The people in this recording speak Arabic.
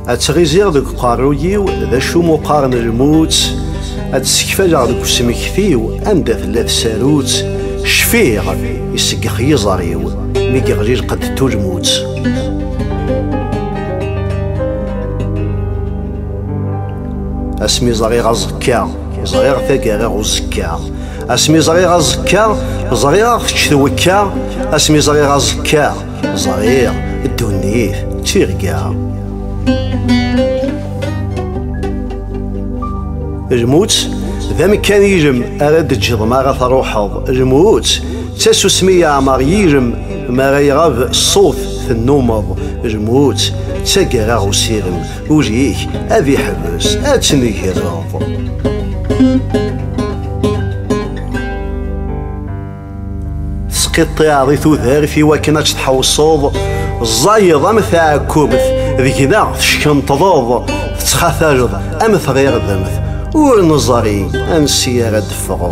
أتغيزيغ دك قارويو ذا شو مقارن الموت أتسكفاجغ دك سمكثيو أندا ثلاث ساروت شفيغ يسقخ يزاريو ميكي غجيج قد تولموت اسمي زغيغ الزكا زغيغ ثاقا غوزكا اسمي زغيغ الزكا زغيغ تشتوكا اسمي زغيغ الزكا زغيغ الدونيف تيرقا الموت ذا مكان يجم أراد تجد ما غتروحض الموت تاسو سمية عمر يجم ما غيغاب الصوت في النومض الموت تاقا غوسيرم وجيك أذي حبس أتني هرض سقيطي عضي ثوثار في وكنا تحوصوض الزايض أم ثاكوبث ذيك ذا تشكن تضوض تتخاثاجض أم ثغير ذمث ونظري أنسي غد فغو